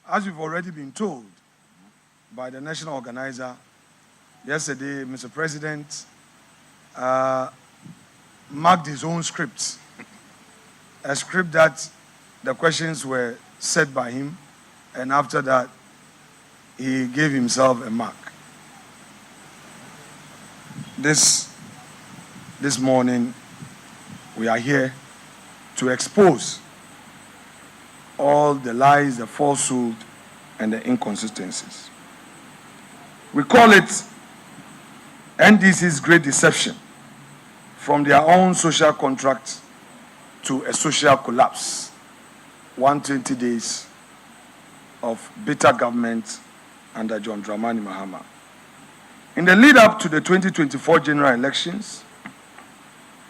As you've already been told by the national organizer, yesterday, Mr. President marked his own script, a script that the questions were set by him, and after that, he gave himself a mark. This morning, we are here to expose all the lies, the falsehood, and the inconsistencies. We call it NDC's great deception, from their own social contract to a social collapse. 120 days of bitter government under John Dramani Mahama. In the lead up to the 2024 general elections,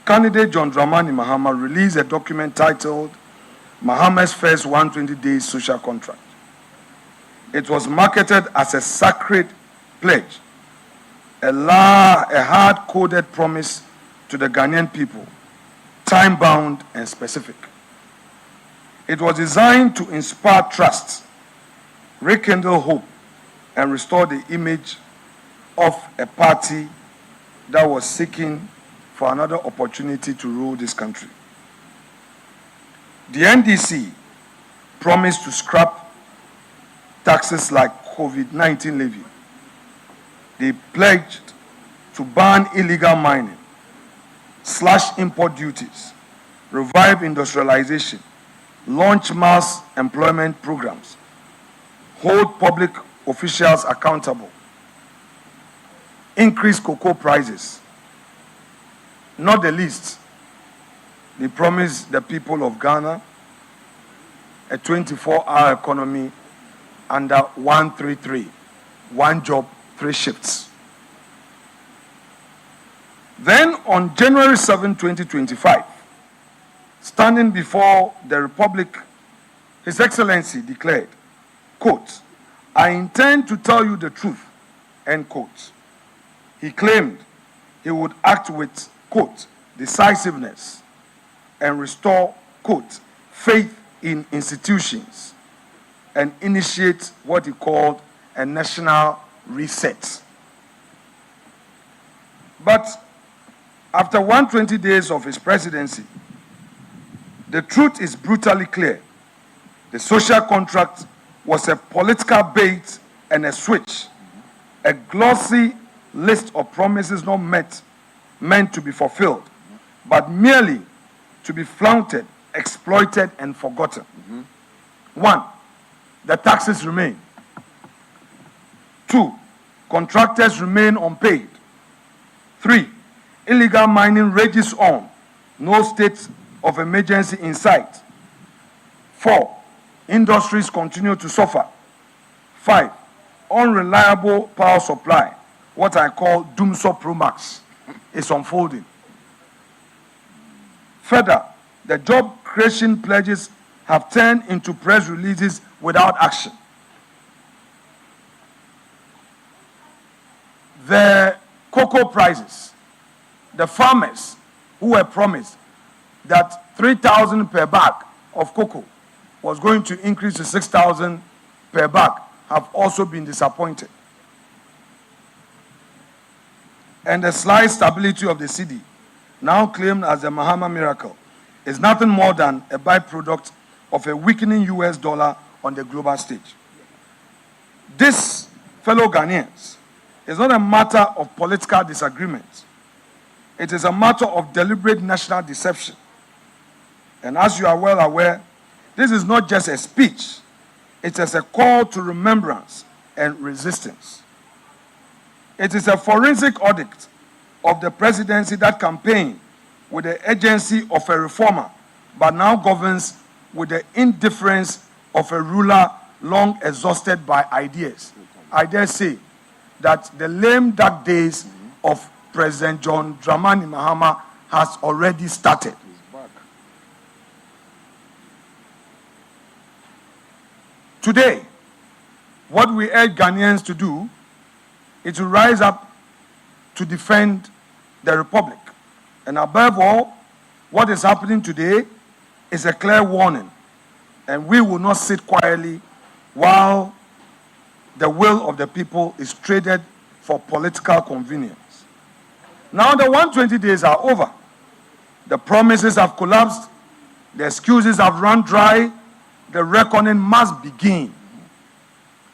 candidate John Dramani Mahama released a document titled Mahama's First 120 Days Social Contract. It was marketed as a sacred pledge, a hard-coded promise to the Ghanaian people, time-bound and specific. It was designed to inspire trust, rekindle hope, and restore the image of a party that was seeking for another opportunity to rule this country. The NDC promised to scrap taxes like COVID-19 levy. They pledged to ban illegal mining, slash import duties, revive industrialization, launch mass employment programs, hold public officials accountable, increase cocoa prices. Not the least, they promised the people of Ghana a 24-hour economy under 133, one job, 3 shifts. Then on January 7, 2025, standing before the Republic, His Excellency declared, quote, "I intend to tell you the truth," end quote. He claimed he would act with, quote, "decisiveness and restore," quote, "faith in institutions and initiate what he called a national reset." But after 120 days of his presidency, the truth is brutally clear. The social contract was a political bait and a switch, a glossy list of promises not meant to be fulfilled, but merely to be flaunted, exploited, and forgotten. 1, the taxes remain. 2, contractors remain unpaid. 3, illegal mining rages on, no state of emergency in sight. 4, industries continue to suffer. 5, unreliable power supply, what I call Doomsday Pro Max, is unfolding. Further, the job creation pledges have turned into press releases without action. The cocoa prices, the farmers who were promised that 3,000 per bag of cocoa was going to increase to 6,000 per bag, have also been disappointed. And the slight stability of the cedi, now claimed as the Mahama miracle, is nothing more than a byproduct of a weakening US dollar on the global stage. This, fellow Ghanaians, is not a matter of political disagreement. It is a matter of deliberate national deception. And as you are well aware, this is not just a speech, it is a call to remembrance and resistance. It is a forensic audit of the presidency that campaigned with the agency of a reformer, but now governs with the indifference of a ruler long exhausted by ideas. I dare say that the lame dark days of President John Dramani Mahama has already started. Today, what we urge Ghanaians to do is to rise up to defend the Republic. And above all, what is happening today is a clear warning. And we will not sit quietly while the will of the people is traded for political convenience. Now the 120 days are over. The promises have collapsed. The excuses have run dry. The reckoning must begin.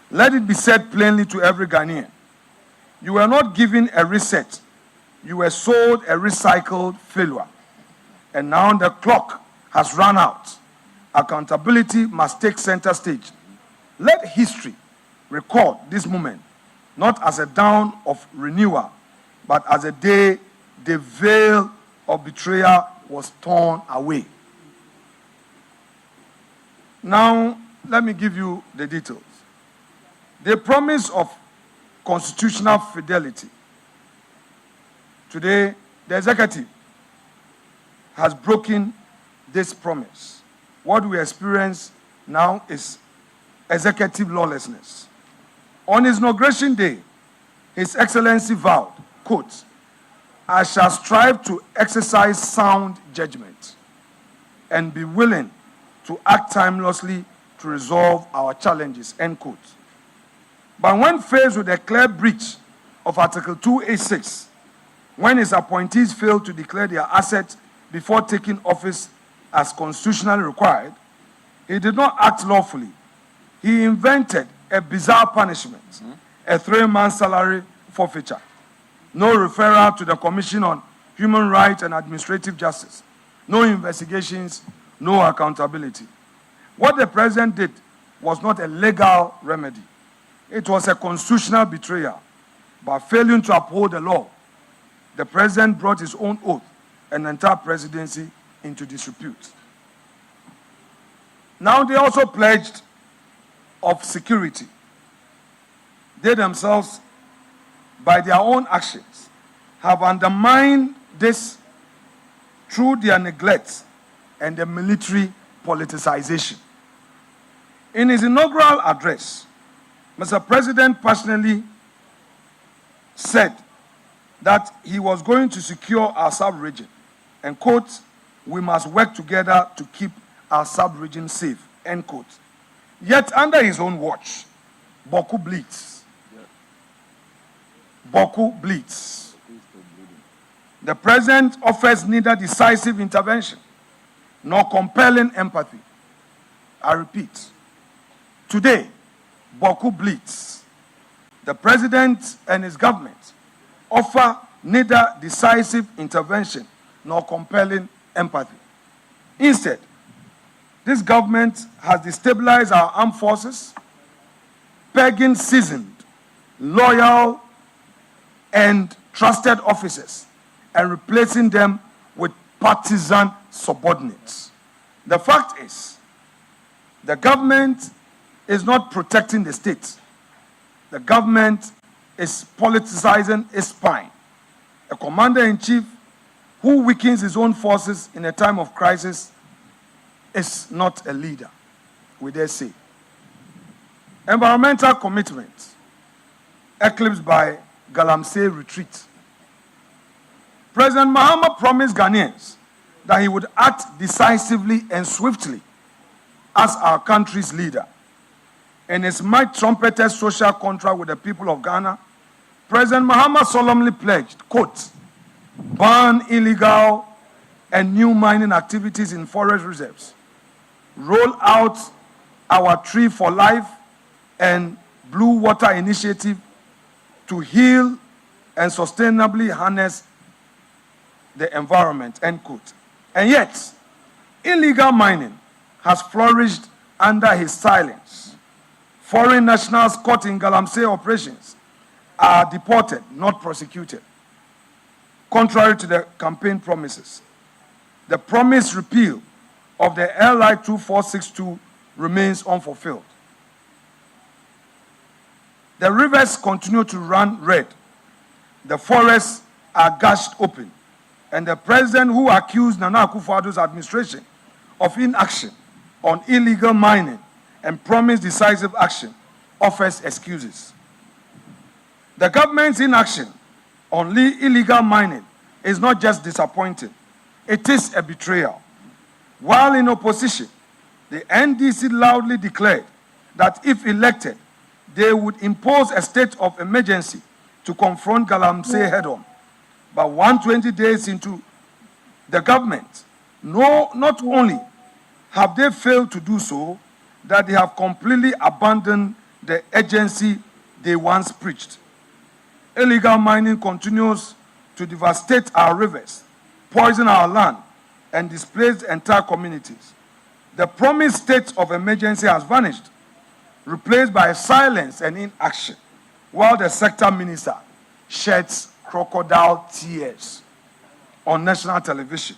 Let it be said plainly to every Ghanaian. You were not given a reset. You were sold a recycled failure. And now the clock has run out. Accountability must take center stage. Let history record this moment, not as a dawn of renewal, but as a day the veil of betrayal was torn away. Now, let me give you the details. The promise of constitutional fidelity. Today, the executive has broken this promise. What we experience now is executive lawlessness. On his inauguration day, His Excellency vowed, quote, "I shall strive to exercise sound judgment and be willing to act timelessly to resolve our challenges," end quote. But when faced with a clear breach of Article 286, when his appointees failed to declare their assets before taking office as constitutionally required, he did not act lawfully. He invented a bizarre punishment, a 3-month salary forfeiture, no referral to the Commission on Human Rights and Administrative Justice, no investigations, no accountability. What the president did was not a legal remedy. It was a constitutional betrayal. By failing to uphold the law, the president brought his own oath and the entire presidency into disrepute. Now they also pledged of security. They themselves, by their own actions, have undermined this through their neglect and the military politicization. In his inaugural address, Mr. President personally said that he was going to secure our sub-region and, quote, "We must work together to keep our sub-region safe," end quote. Yet under his own watch, Boku bleeds. Boku bleeds. The president offers neither decisive intervention nor compelling empathy. I repeat, today, Boku bleeds. The president and his government offer neither decisive intervention nor compelling empathy. Instead, this government has destabilized our armed forces, pegging seasoned, loyal, and trusted officers and replacing them with partisan subordinates. The fact is, the government is not protecting the state. The government is politicizing its spine. A commander-in-chief who weakens his own forces in a time of crisis is not a leader, we dare say. Environmental commitment eclipsed by Galamsey retreat. President Mahama promised Ghanaians that he would act decisively and swiftly as our country's leader. In his mic-trumpeted social contract with the people of Ghana, President Mahama solemnly pledged, quote, "Ban illegal and new mining activities in forest reserves, roll out our Tree for Life and Blue Water Initiative to heal and sustainably harness the environment," end quote. And yet, illegal mining has flourished under his silence. Foreign nationals caught in Galamsey operations are deported, not prosecuted, contrary to the campaign promises. The promised repeal of the LI 2462 remains unfulfilled. The rivers continue to run red. The forests are gashed open. And the president who accused Nana Akufo-Addo's administration of inaction on illegal mining and promised decisive action offers excuses. The government's inaction on illegal mining is not just disappointing, it is a betrayal. While in opposition, the NDC loudly declared that if elected, they would impose a state of emergency to confront Galamsey head-on. But 120 days into the government, not only have they failed to do so, that they have completely abandoned the agency they once preached. Illegal mining continues to devastate our rivers, poison our land, and displace entire communities. The promised state of emergency has vanished, replaced by silence and inaction, while the sector minister sheds crocodile tears on national television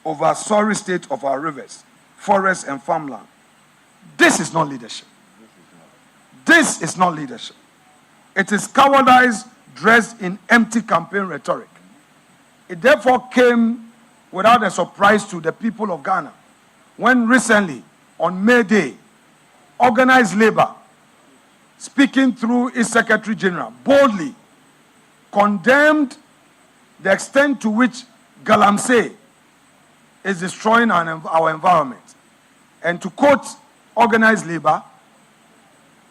over a sorry state of our rivers, forests, and farmland. This is not leadership. This is not leadership. It is cowardice dressed in empty campaign rhetoric. It therefore came without a surprise to the people of Ghana when recently, on May Day, organized labor, speaking through its Secretary General, boldly condemned the extent to which Galamsey is destroying our environment. And to quote organized labor,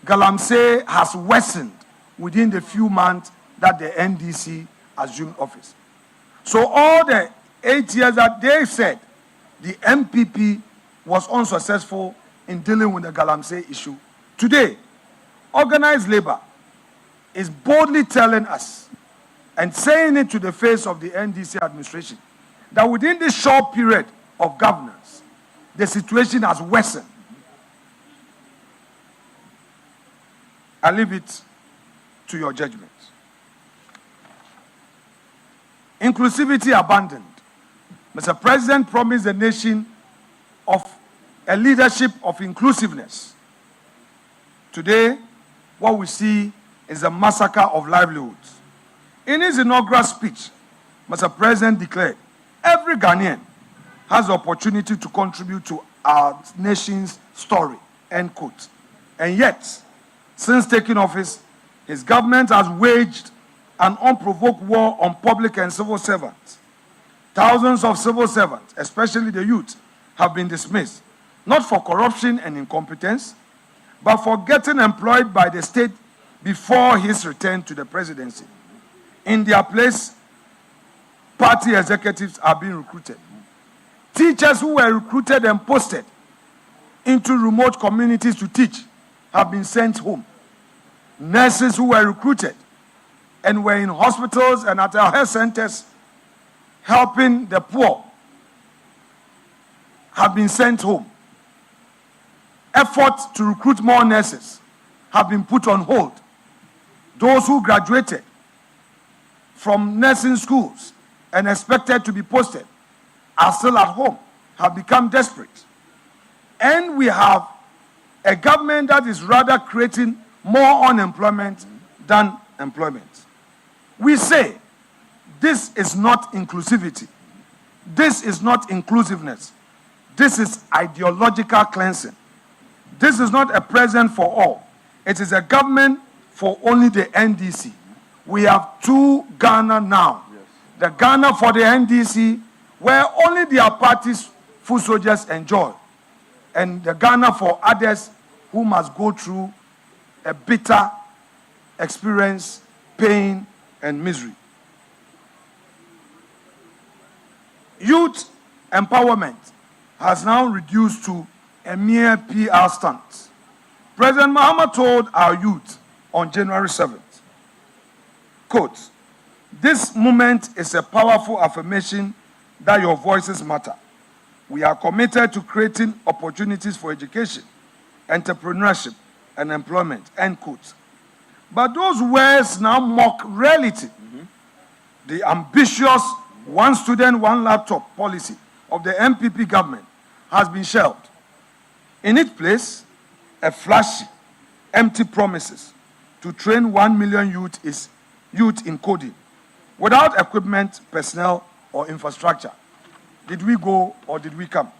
Galamsey has worsened within the few months that the NDC assumed office. So all the 8 years that they said the MPP was unsuccessful in dealing with the Galamsey issue, today, organized labor is boldly telling us and saying it to the face of the NDC administration that within this short period of governance, the situation has worsened. I leave it to your judgment. Inclusivity abandoned. Mr. President promised the nation of a leadership of inclusiveness. Today, what we see is a massacre of livelihoods. In his inaugural speech, Mr. President declared, every Ghanaian has the opportunity to contribute to our nation's story, end quote. And yet, since taking office, his government has waged an unprovoked war on public and civil servants. Thousands of civil servants, especially the youth, have been dismissed, not for corruption and incompetence, but for getting employed by the state before his return to the presidency. In their place, party executives are being recruited. Teachers who were recruited and posted into remote communities to teach have been sent home. Nurses who were recruited and were in hospitals and at our health centers helping the poor have been sent home. Efforts to recruit more nurses have been put on hold. Those who graduated from nursing schools and expected to be posted are still at home, have become desperate. And we have a government that is rather creating more unemployment than employment. We say this is not inclusivity. This is not inclusiveness. This is ideological cleansing. This is not a present for all. It is a government for only the NDC. We have two Ghana now. Yes. The Ghana for the NDC, where only their party's foot soldiers enjoy, and the Ghana for others who must go through a bitter experience, pain, and misery. Youth empowerment has now reduced to a mere PR stunt. President Mahama told our youth on January 7th, quote, "This moment is a powerful affirmation that your voices matter. We are committed to creating opportunities for education, entrepreneurship, and employment," end quote. But those words now mock reality. The ambitious one student, one laptop policy of the MPP government has been shelved. In its place, a flashy, empty promises to train 1 million youth in coding without equipment, personnel, or infrastructure. Did we go or did we come?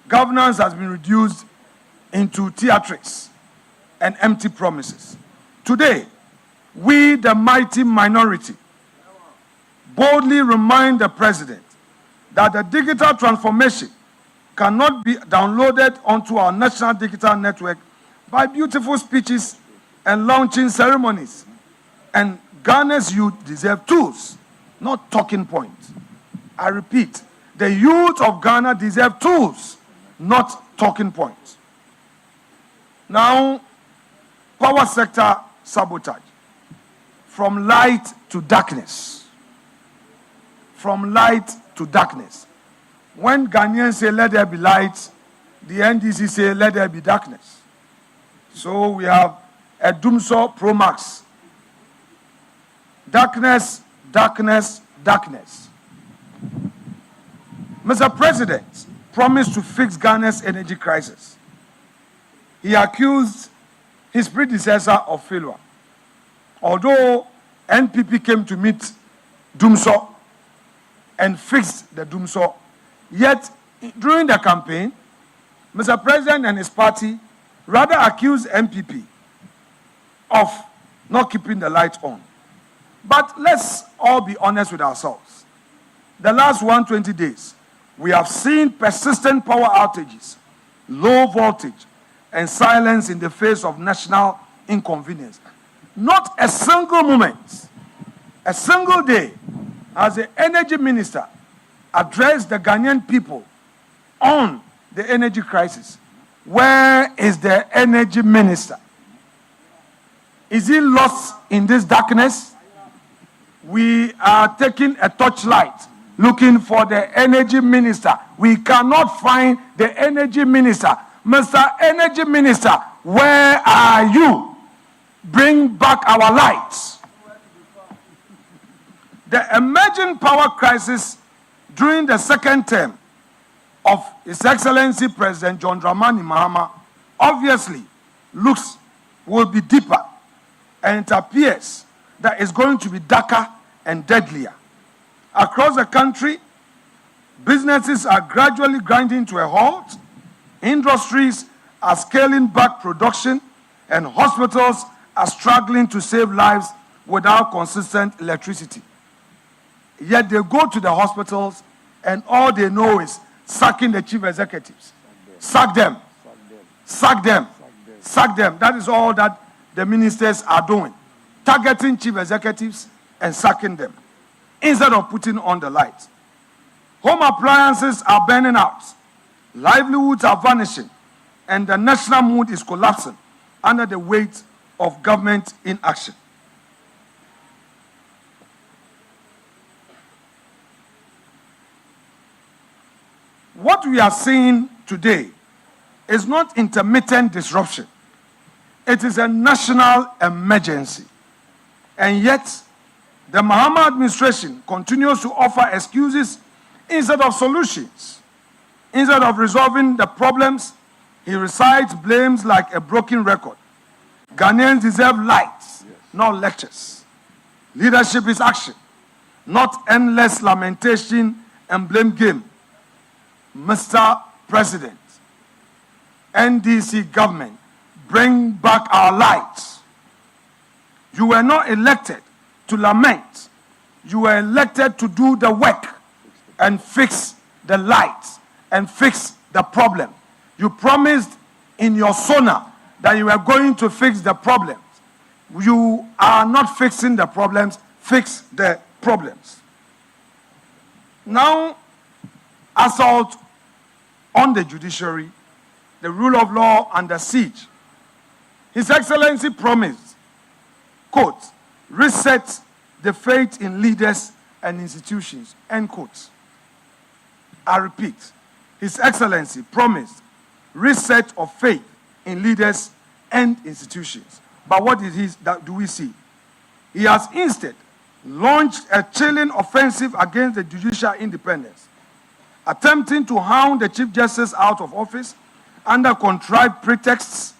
Governance has been reduced into theatrics and empty promises. Today, we, the mighty minority, boldly remind the president that the digital transformation cannot be downloaded onto our national digital network by beautiful speeches and launching ceremonies. And Ghana's youth deserve tools, not talking points. I repeat, the youth of Ghana deserve tools, not talking points. Now, power sector sabotage. From light to darkness. From light to darkness. When Ghanaians say, let there be light, the NDC say, let there be darkness. So we have a Dumso Pro Max. Darkness, darkness, darkness. Mr. President promised to fix Ghana's energy crisis. He accused his predecessor of failure. Although NPP came to meet Dumso and fixed the Dumso, yet during the campaign, Mr. President and his party rather accused NPP of not keeping the light on. But let's all be honest with ourselves. The last 120 days, we have seen persistent power outages, low voltage, and silence in the face of national inconvenience. Not a single moment, a single day, has the energy minister addressed the Ghanaian people on the energy crisis. Where is the energy minister? Is he lost in this darkness? We are taking a torchlight looking for the energy minister. We cannot find the energy minister. Mr. Energy Minister, where are you? Bring back our lights. The emerging power crisis during the second term of His Excellency President John Dramani Mahama obviously will be deeper, and it appears that it's going to be darker and deadlier. Across the country, businesses are gradually grinding to a halt, industries are scaling back production, and hospitals are struggling to save lives without consistent electricity. Yet they go to the hospitals and all they know is sacking the chief executives. Sack them. Sack them. Sack them. That is all that the ministers are doing. Targeting chief executives and sacking them instead of putting on the lights. Home appliances are burning out. Livelihoods are vanishing. And the national mood is collapsing under the weight of government inaction. What we are seeing today is not intermittent disruption. It is a national emergency. And yet, the Mahama administration continues to offer excuses instead of solutions. Instead of resolving the problems, he recites blames like a broken record. Ghanaians deserve lights, not lectures. Leadership is action, not endless lamentation and blame game. Mr. President, NDC government, bring back our lights. You were not elected to lament. You were elected to do the work and fix the lights and fix the problem. You promised in your SONA that you were going to fix the problems. You are not fixing the problems. Fix the problems. Now, assault on the judiciary, the rule of law under siege. His Excellency promised, quote, reset the faith in leaders and institutions, end quote. I repeat, His Excellency promised reset of faith in leaders and institutions. But what do we see? He has instead launched a chilling offensive against the judicial independence, attempting to hound the Chief Justice out of office under contrived pretexts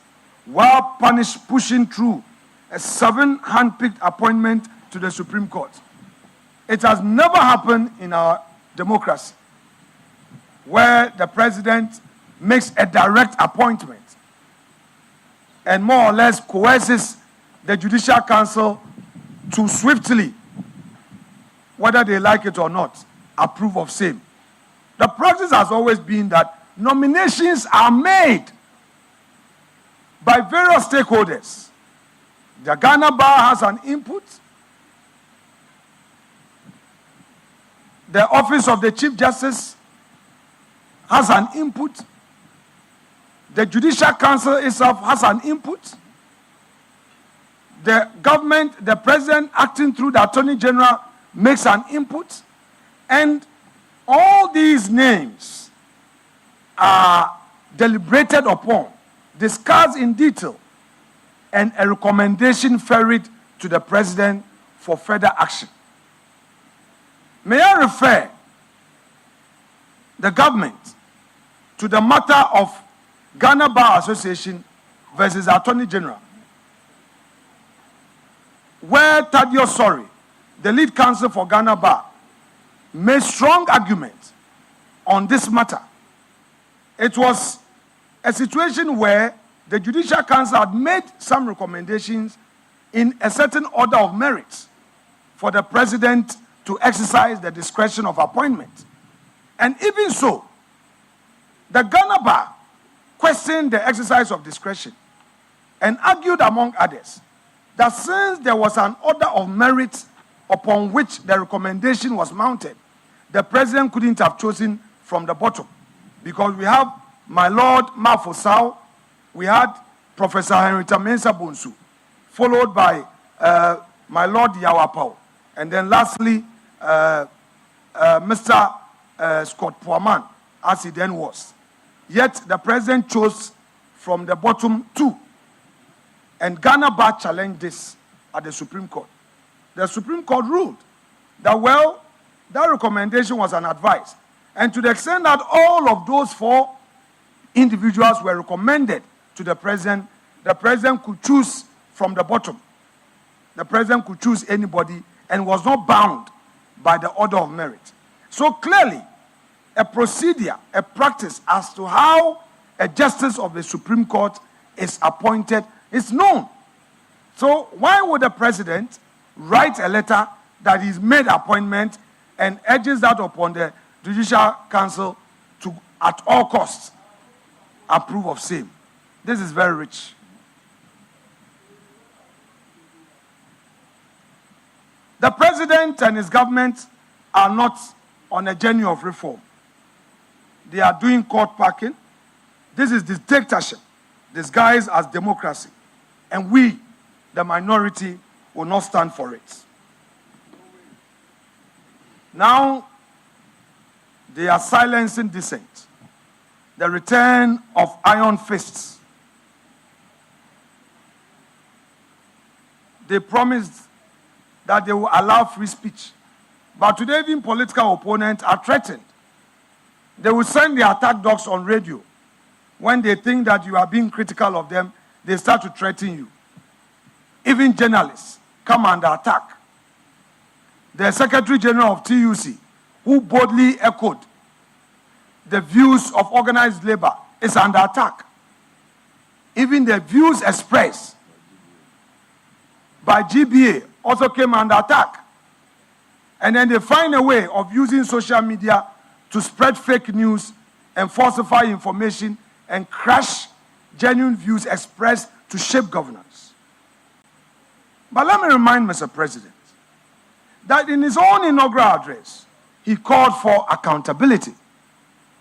while pushing through a 7 hand-picked appointment to the Supreme Court. It has never happened in our democracy where the president makes a direct appointment and more or less coerces the Judicial Council to swiftly, whether they like it or not, approve of same. The practice has always been that nominations are made by various stakeholders. The Ghana Bar has an input. The Office of the Chief Justice has an input. The Judicial Council itself has an input. The government, the president acting through the Attorney General makes an input. And all these names are deliberated upon, discussed in detail, and a recommendation ferried to the president for further action. May I refer the government to the matter of Ghana Bar Association versus Attorney General, where Thaddeus Sori, the lead counsel for Ghana Bar, made strong arguments on this matter. It was a situation where the Judicial Council had made some recommendations in a certain order of merit for the president to exercise the discretion of appointment. And even so, the Ghana Bar questioned the exercise of discretion and argued, among others, that since there was an order of merit upon which the recommendation was mounted, the president couldn't have chosen from the bottom, because we have my Lord Mafosau, we had Professor Henrietta Mensah Bonsu, followed by my Lord Yawapao, and then lastly, Mr. Scott Poorman, as he then was. Yet the president chose from the bottom two, and Ghana Bar challenged this at the Supreme Court. The Supreme Court ruled that, well, that recommendation was an advice. And to the extent that all of those four individuals were recommended to the president could choose from the bottom. The president could choose anybody and was not bound by the order of merit. So clearly, a procedure, a practice as to how a justice of the Supreme Court is appointed is known. So why would the president write a letter that he's made appointment and urges that upon the Judicial Council to, at all costs, approve of same? This is very rich. The president and his government are not on a journey of reform. They are doing court packing. This is dictatorship disguised as democracy. And we, the minority, will not stand for it. Now, they are silencing dissent. The return of iron fists. They promised that they will allow free speech. But today, even political opponents are threatened. They will send their attack dogs on radio. When they think that you are being critical of them, they start to threaten you. Even journalists come under attack. The Secretary General of TUC, who boldly echoed the views of organized labor, is under attack. Even the views expressed by GBA also came under attack. And then they find a way of using social media to spread fake news and falsify information and crush genuine views expressed to shape governance. But let me remind Mr. President that in his own inaugural address, he called for accountability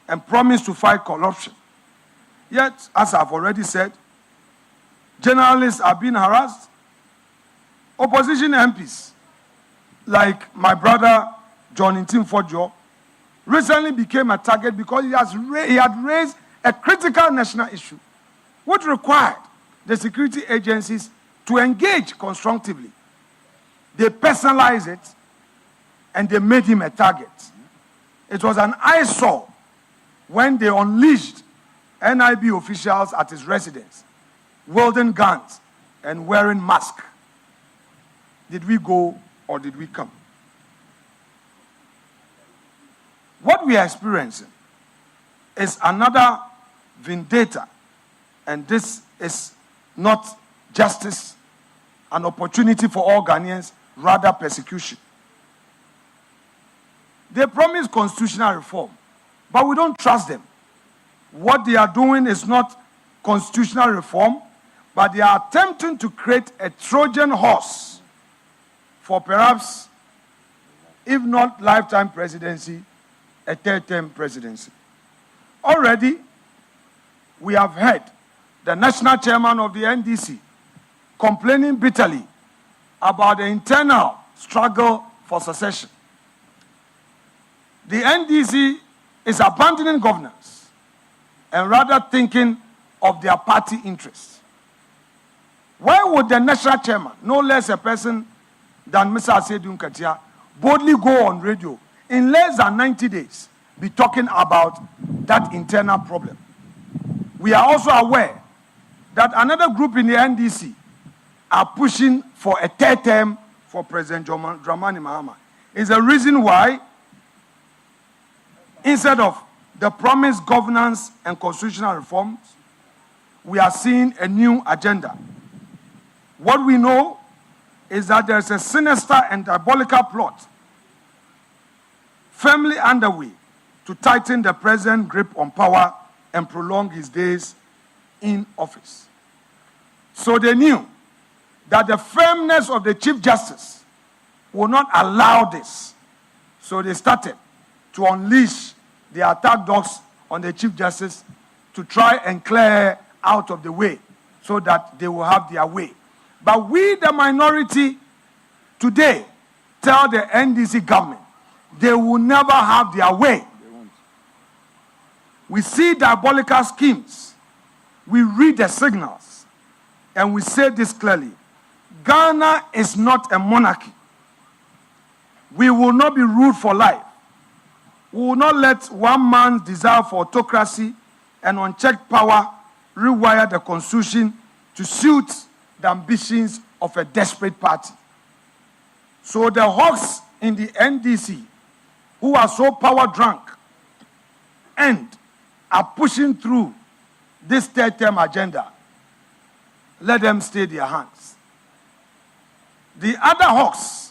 and promised to fight corruption. Yet, as I've already said, journalists are being harassed. Opposition MPs, like my brother John Ntimfodjo, recently became a target because he had raised a critical national issue, which required the security agencies to engage constructively. They personalized it, and they made him a target. It was an eyesore when they unleashed NIB officials at his residence, wielding guns and wearing masks. Did we go or did we come? What we are experiencing is another vendetta, and this is not justice, an opportunity for all Ghanaians, rather persecution. They promise constitutional reform, but we don't trust them. What they are doing is not constitutional reform, But they are attempting to create a Trojan horse for perhaps, if not lifetime presidency, a third-term presidency. Already, we have heard the national chairman of the NDC complaining bitterly about the internal struggle for succession. The NDC is abandoning governance and rather thinking of their party interests. Why would the national chairman, no less a person than Mr. Asiedu Nketia, boldly go on radio in less than 90 days, be talking about that internal problem? We are also aware that another group in the NDC are pushing for a third term for President Dramani Mahama. It's the reason why, instead of the promised governance and constitutional reforms, we are seeing a new agenda. What we know is that there is a sinister and diabolical plot firmly underway to tighten the president's grip on power and prolong his days in office. So they knew that the firmness of the Chief Justice will not allow this. So they started to unleash the attack dogs on the Chief Justice to try and clear out of the way so that they will have their way. But we, the minority, today tell the NDC government they will never have their way. We see diabolical schemes. We read the signals. And we say this clearly. Ghana is not a monarchy. We will not be ruled for life. We will not let one man's desire for autocracy and unchecked power rewire the constitution to suit the ambitions of a desperate party. So the hawks in the NDC, who are so power drunk and are pushing through this third-term agenda, let them stay their hands. The other hawks